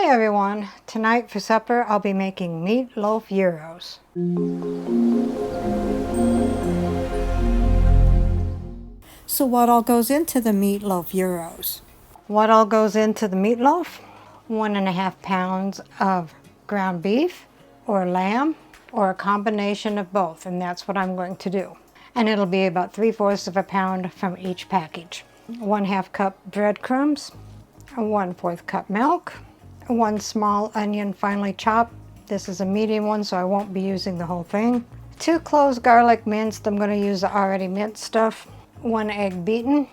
Hi everyone! Tonight for supper I'll be making meatloaf gyros. So what all goes into the meatloaf gyros? What all goes into the meatloaf? 1.5 pounds of ground beef or lamb or a combination of both, and that's what I'm going to do. And it'll be about 3/4 of a pound from each package. 1/2 cup breadcrumbs, 1/4 cup milk, 1 small onion finely chopped. This is a medium one, so I won't be using the whole thing. 2 cloves garlic minced. I'm going to use the already minced stuff. 1 egg beaten.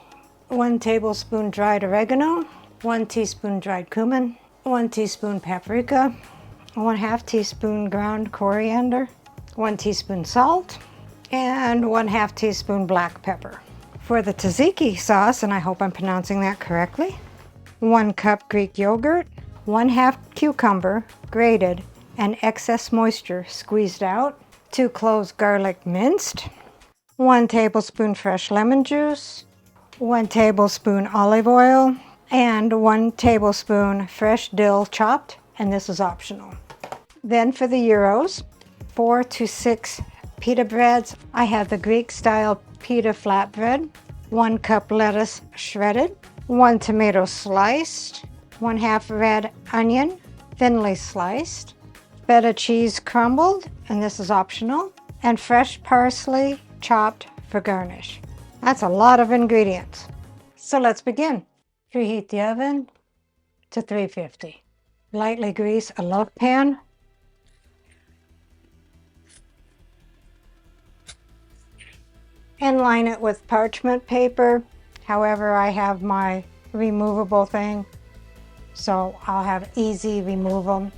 1 tablespoon dried oregano. 1 teaspoon dried cumin. 1 teaspoon paprika. 1/2 teaspoon ground coriander. 1 teaspoon salt. And 1/2 teaspoon black pepper. For the tzatziki sauce, and I hope I'm pronouncing that correctly, 1 cup Greek yogurt. 1/2 cucumber, grated, and excess moisture squeezed out. 2 cloves garlic minced. 1 tablespoon fresh lemon juice. 1 tablespoon olive oil. And 1 tablespoon fresh dill chopped, and this is optional. Then for the gyros, 4 to 6 pita breads. I have the Greek style pita flatbread. 1 cup lettuce shredded. 1 tomato sliced. 1/2 red onion, thinly sliced, feta cheese crumbled, and this is optional, and fresh parsley chopped for garnish. That's a lot of ingredients. So let's begin. Preheat the oven to 350. Lightly grease a loaf pan. And line it with parchment paper. However, I have my removable thing, so I'll have easy removal,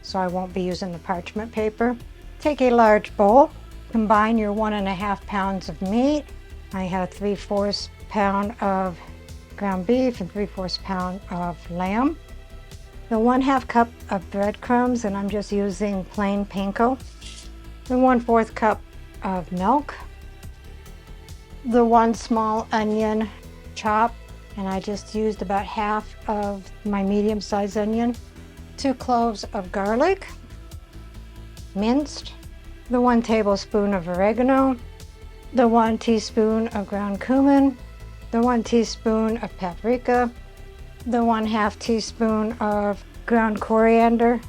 so I won't be using the parchment paper. Take a large bowl, combine your 1.5 pounds of meat. I have 3/4 pound of ground beef and 3/4 pound of lamb. The 1/2 cup of breadcrumbs, and I'm just using plain panko. The 1/4 cup of milk. The 1 small onion chopped, and I just used about half of my medium-sized onion. 2 cloves of garlic, minced. The 1 tablespoon of oregano. The 1 teaspoon of ground cumin. The 1 teaspoon of paprika. The 1/2 teaspoon of ground coriander.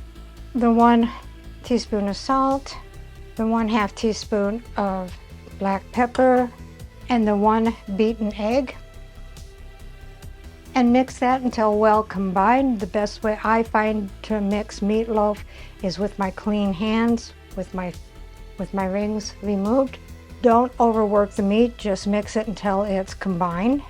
The 1 teaspoon of salt. The 1/2 teaspoon of black pepper. And the 1 beaten egg. And mix that until well combined. The best way I find to mix meatloaf is with my clean hands, with my rings removed. Don't overwork the meat, just mix it until it's combined.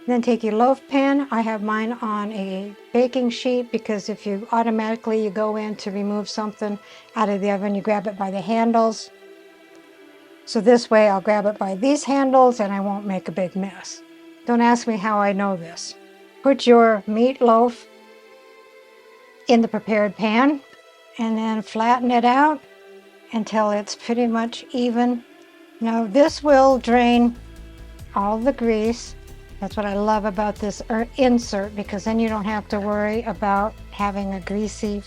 Then take your loaf pan. I have mine on a baking sheet because if you automatically go in to remove something out of the oven, you grab it by the handles. So this way I'll grab it by these handles and I won't make a big mess. Don't ask me how I know this. Put your meatloaf in the prepared pan and then flatten it out until it's pretty much even. Now this will drain all the grease. That's what I love about this insert, because then you don't have to worry about having a greasy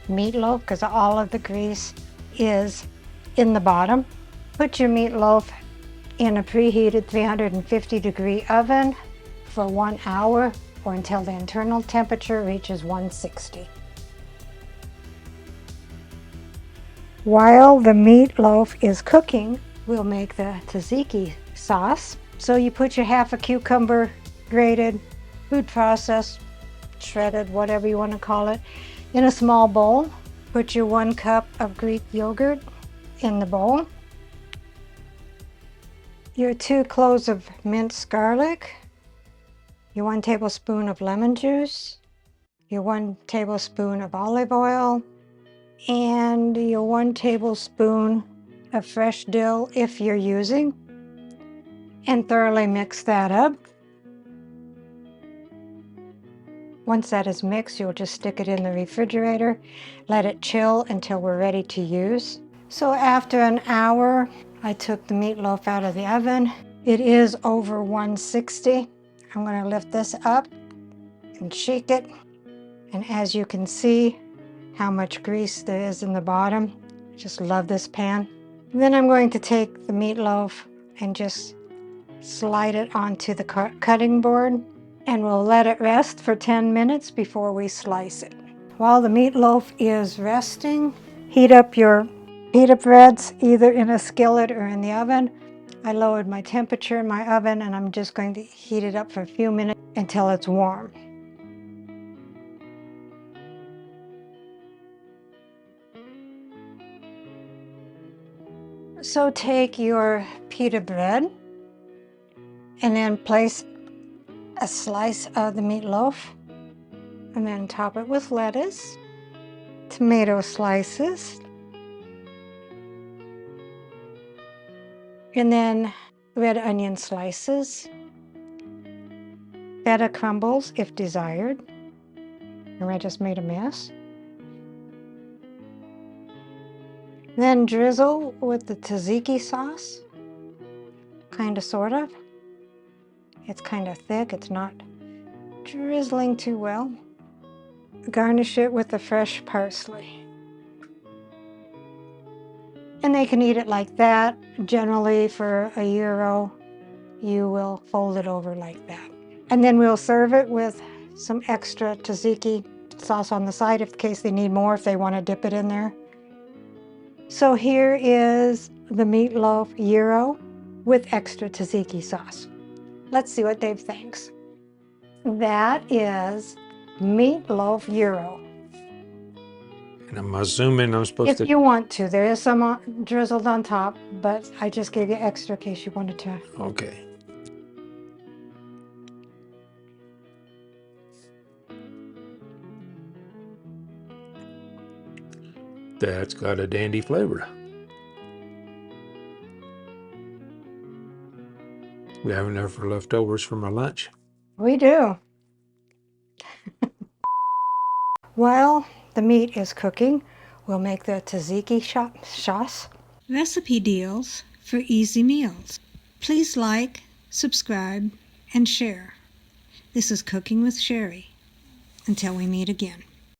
meatloaf because all of the grease is in the bottom. Put your meatloaf in a preheated 350-degree oven for 1 hour or until the internal temperature reaches 160. While the meatloaf is cooking, we'll make the tzatziki sauce. So you put your 1/2 cucumber, grated, food processed, shredded, whatever you want to call it, in a small bowl. Put your 1 cup of Greek yogurt in the bowl. Your 2 cloves of minced garlic, your 1 tablespoon of lemon juice, your 1 tablespoon of olive oil, and your 1 tablespoon of fresh dill if you're using, and thoroughly mix that up. Once that is mixed, you'll just stick it in the refrigerator, let it chill until we're ready to use. So after an hour, I took the meatloaf out of the oven. It is over 160. I'm going to lift this up and shake it. And as you can see how much grease there is in the bottom, I just love this pan. And then I'm going to take the meatloaf and just slide it onto the cutting board, and we'll let it rest for 10 minutes before we slice it. While the meatloaf is resting, heat up your pita breads either in a skillet or in the oven. I lowered my temperature in my oven and I'm just going to heat it up for a few minutes until it's warm. So take your pita bread and then place a slice of the meatloaf and then top it with lettuce, tomato slices, and then red onion slices, Feta crumbles if desired. And I just made a mess. Then drizzle with the tzatziki sauce, kind of, sort of. It's kind of thick, it's not drizzling too well. Garnish it with the fresh parsley. And they can eat it like that. Generally for a gyro, you will fold it over like that. And then we'll serve it with some extra tzatziki sauce on the side in case they need more, if they want to dip it in there. So here is the meatloaf gyro with extra tzatziki sauce. Let's see what Dave thinks. That is meatloaf gyro. And I'm assuming I'm supposed to... If you want to, there is some drizzled on top, but I just gave you extra in case you wanted to. Okay. That's got a dandy flavor. We have enough for leftovers for my lunch. We do. While the meat is cooking, we'll make the tzatziki sauce. Recipe deals for easy meals. Please like, subscribe, and share. This is Cooking with Sherry. Until we meet again.